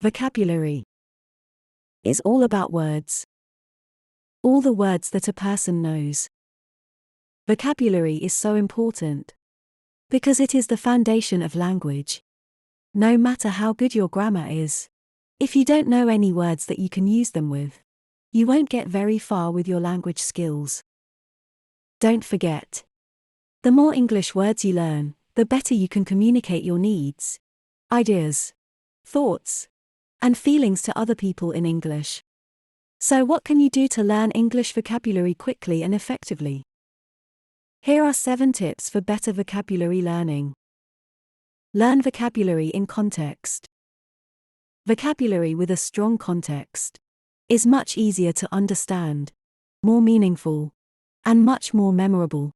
Vocabulary is all about words. All the words that a person knows. Vocabulary is so important because it is the foundation of language. No matter how good your grammar is, if you don't know any words that you can use them with, you won't get very far with your language skills. Don't forget, the more English words you learn, the better you can communicate your needs, ideas, thoughts, and feelings to other people in English. So what can you do to learn English vocabulary quickly and effectively? Here are 7 tips for better vocabulary learning. Learn vocabulary in context. Vocabulary with a strong context is much easier to understand, more meaningful, and much more memorable.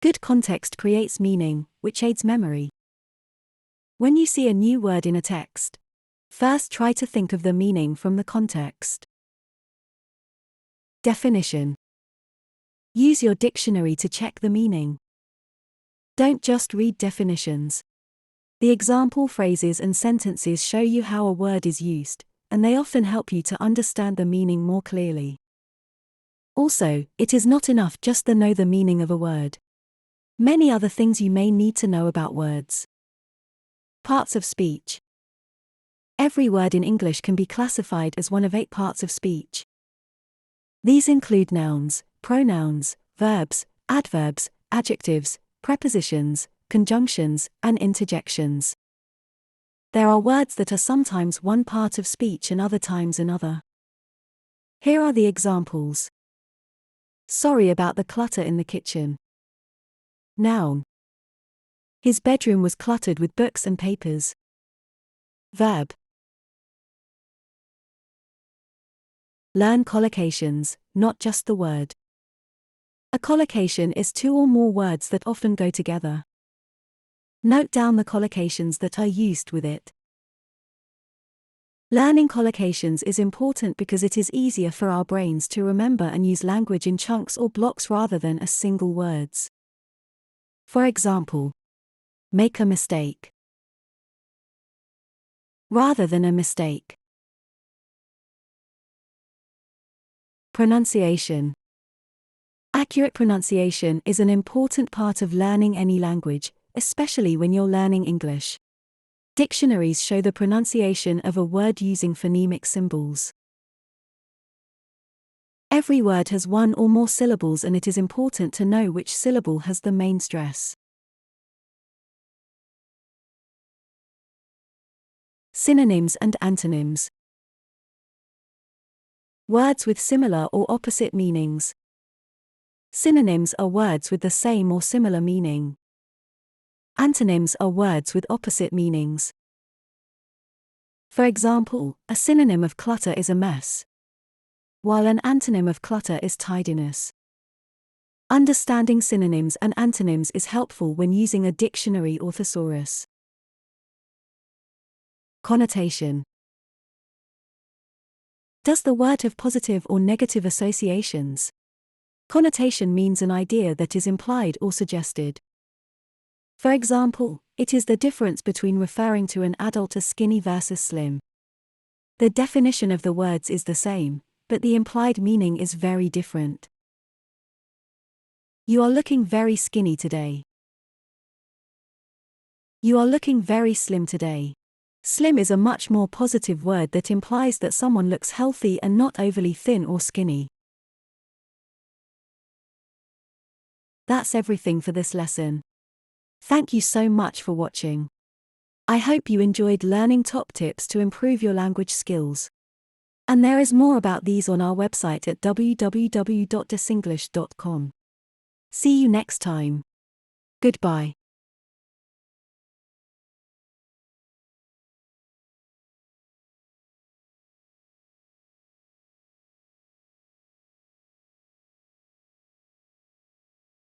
Good context creates meaning, which aids memory. When you see a new word in a text, first try to think of the meaning from the context. Definition. Use your dictionary to check the meaning. Don't just read definitions. The example phrases and sentences show you how a word is used, and they often help you to understand the meaning more clearly. Also, it is not enough just to know the meaning of a word. Many other things you may need to know about words. Parts of speech. Every word in English can be classified as one of 8 parts of speech. These include nouns, pronouns, verbs, adverbs, adjectives, prepositions, conjunctions, and interjections. There are words that are sometimes one part of speech and other times another. Here are the examples. Sorry about the clutter in the kitchen. Noun. His bedroom was cluttered with books and papers. Verb. Learn collocations, not just the word. A collocation is 2 or more words that often go together. Note down the collocations that are used with it. Learning collocations is important because it is easier for our brains to remember and use language in chunks or blocks rather than as single words. For example, make a mistake rather than a mistake. Pronunciation. Accurate pronunciation is an important part of learning any language, especially when you're learning English. Dictionaries show the pronunciation of a word using phonemic symbols. Every word has 1 or more syllables, and it is important to know which syllable has the main stress. Synonyms and antonyms. Words with similar or opposite meanings. Synonyms are words with the same or similar meaning. Antonyms are words with opposite meanings. For example, a synonym of clutter is a mess, while an antonym of clutter is tidiness. Understanding synonyms and antonyms is helpful when using a dictionary or thesaurus. Connotation. Does the word have positive or negative associations? Connotation means an idea that is implied or suggested. For example, it is the difference between referring to an adult as skinny versus slim. The definition of the words is the same, but the implied meaning is very different. You are looking very skinny today. You are looking very slim today. Slim is a much more positive word that implies that someone looks healthy and not overly thin or skinny. That's everything for this lesson. Thank you so much for watching. I hope you enjoyed learning top tips to improve your language skills. And there is more about these on our website at www.disenglish.com. See you next time. Goodbye.